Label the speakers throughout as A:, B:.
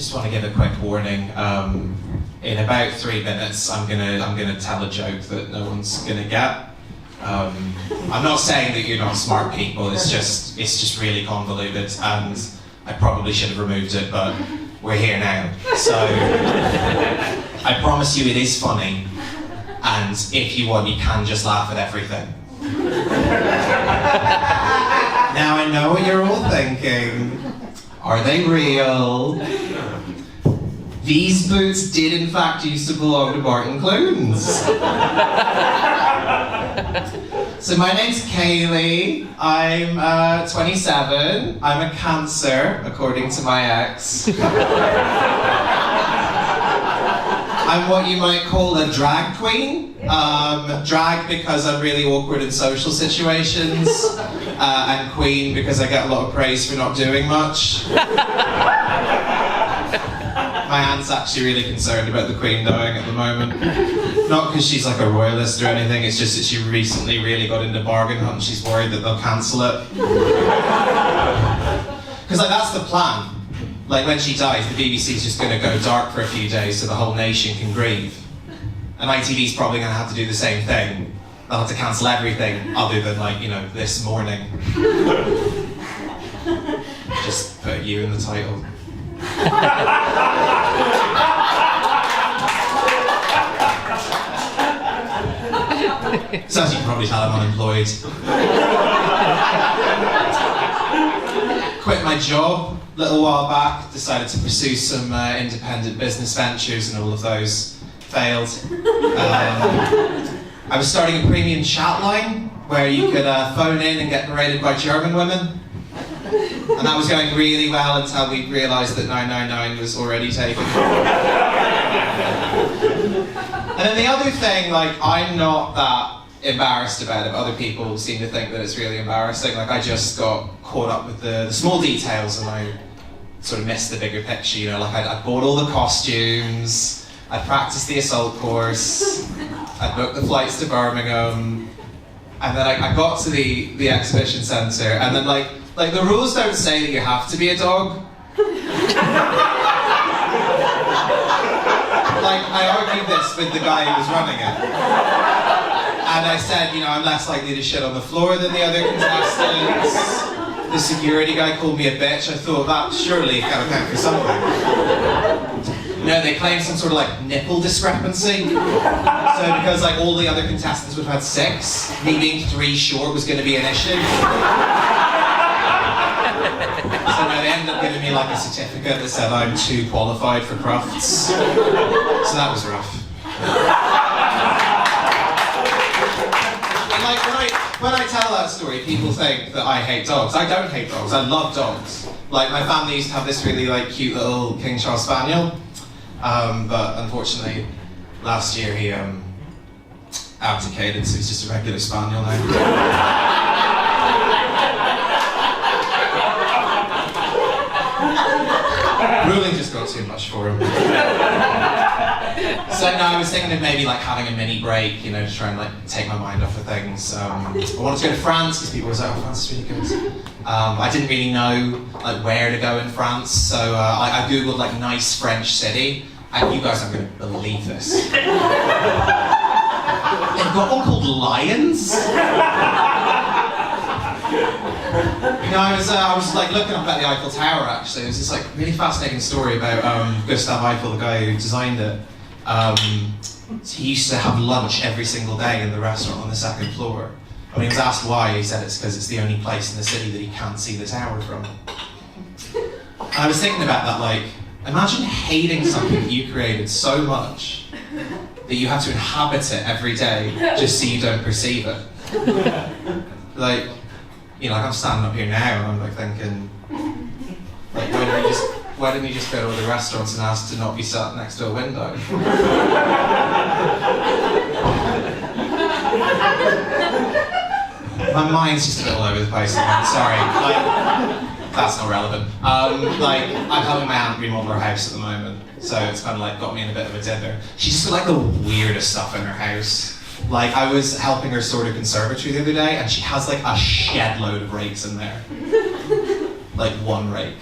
A: Just want to give a quick warning. In about 3 minutes, I'm gonna tell a joke that no one's gonna get. I'm not saying that you're not smart people. It's just really convoluted, and I probably should have removed it, but we're here now. So I promise you, it is funny, and if you want, you can just laugh at everything. Now I know what you're all thinking. Are they real? These boots did in fact used to belong to Martin Clunes. So my name's Céilí. I'm 27. I'm a Cancer, according to my ex. I'm what you might call a drag queen. Drag because I'm really awkward in social situations, and queen because I get a lot of praise for not doing much. My aunt's actually really concerned about the Queen dying at the moment. Not because she's like a royalist or anything, it's just that she recently really got into bargain hunt and she's worried that they'll cancel it. Because like that's the plan. Like when she dies, the BBC's just going to go dark for a few days so the whole nation can grieve. And ITV's probably going to have to do the same thing. They'll have to cancel everything other than like, you know, This Morning. Just put you in the title. So as you can probably tell, I'm unemployed. Quit my job a little while back, decided to pursue some independent business ventures, and all of those failed. I was starting a premium chat line where you could phone in and get berated by German women. And that was going really well until we realised that 999 was already taken. And then the other thing, like, I'm not that embarrassed about it, but other people seem to think that it's really embarrassing. Like, I just got caught up with the small details and I sort of missed the bigger picture, you know, like I bought all the costumes, I practiced the assault course, I booked the flights to Birmingham, and then I got to the exhibition centre, and then like the rules don't say that you have to be a dog. Like, I argued this with the guy who was running it. And I said, you know, I'm less likely to shit on the floor than the other contestants. The security guy called me a bitch. I thought that surely can account for something. No, they claimed some sort of like nipple discrepancy. So because like all the other contestants would have had 6, me being 3 short was going to be an issue. So no, they ended up giving me like a certificate that said I'm too qualified for crufts. So that was rough. And like when I tell that story, people think that I hate dogs. I don't hate dogs. I love dogs. Like my family used to have this really like cute little King Charles Spaniel, but unfortunately last year he abdicated, so he's just a regular Spaniel now. Ruling just got too much for him. So no, I was thinking of maybe like having a mini break, you know, to try and like take my mind off of things. I wanted to go to France because people were like, oh, France is really good. I didn't really know like where to go in France, so I googled like nice French city, and you guys aren't going to believe this. They've got one called Lions. You know, I was like looking up at the Eiffel Tower actually. It was this like really fascinating story about Gustave Eiffel, the guy who designed it. He used to have lunch every single day in the restaurant on the 2nd floor. When he was asked why, he said it's because it's the only place in the city that he can't see the tower from. And I was thinking about that, like, imagine hating something that you created so much that you have to inhabit it every day just so you don't perceive it. Like, you know, like I'm standing up here now and I'm like thinking, like, why didn't we just go to other restaurants and ask to not be sat next to a window? My mind's just a bit all over the place. I'm sorry. Like, that's not relevant. Like, I'm helping my aunt remodel her house at the moment, so it's kind of like got me in a bit of a dither. She's just got like the weirdest stuff in her house. Like, I was helping her sort of conservatory the other day, and she has like a shed load of rakes in there. Like 1 rake.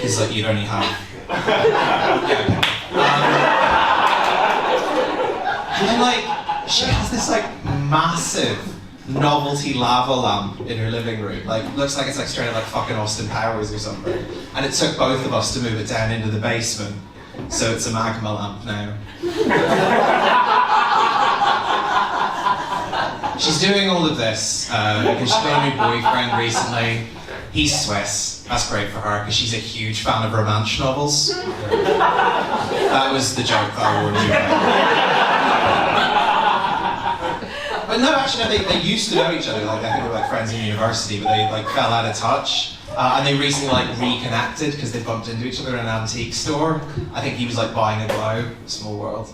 A: It's like you'd only have. Yeah. And like, she has this like massive novelty lava lamp in her living room. Like, looks like it's like straight out like fucking Austin Powers or something. And it took both of us to move it down into the basement. So it's a magma lamp now. She's doing all of this because she got a new boyfriend recently. He's Swiss. That's great for her because she's a huge fan of romance novels. That was the joke that I warned you about. But no, actually, no, they used to know each other. Like, I think they were like friends in university, but they like fell out of touch. And they recently like reconnected because they bumped into each other in an antique store. I think he was like buying a globe. Small world.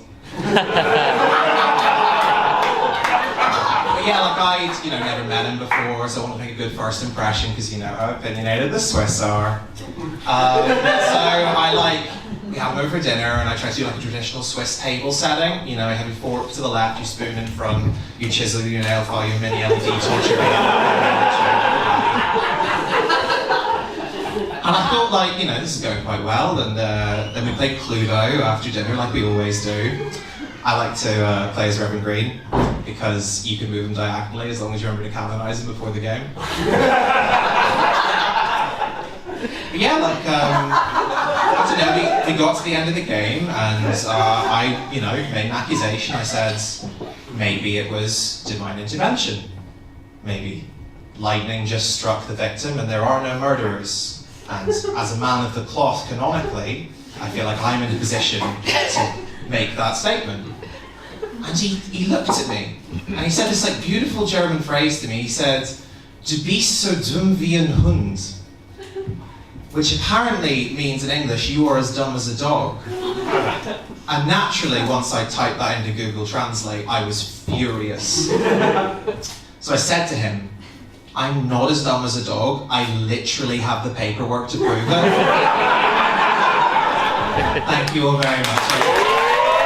A: Yeah, like I'd, never met him before, so I want to make a good first impression because you know how opinionated the Swiss are. We have him over for dinner, and I try to do like a traditional Swiss table setting. You have your fork to the left, your spoon in front, you chisel your nail file, your mini LED torture. And I thought, this is going quite well, and then we played Cluedo after dinner, like we always do. I like to play as Reverend Green, because you can move him diagonally as long as you remember to canonize him before the game. Yeah, I don't know, we got to the end of the game, and I, made an accusation. I said, maybe it was divine intervention. Maybe lightning just struck the victim and there are no murderers. And as a man of the cloth, canonically, I feel like I'm in a position to make that statement. And he looked at me, and he said this beautiful German phrase to me. He said, "Du bist so dumm wie ein Hund," which apparently means in English, you are as dumb as a dog. And naturally, once I typed that into Google Translate, I was furious. So I said to him, "I'm not as dumb as a dog. I literally have the paperwork to prove it." Thank you all very much.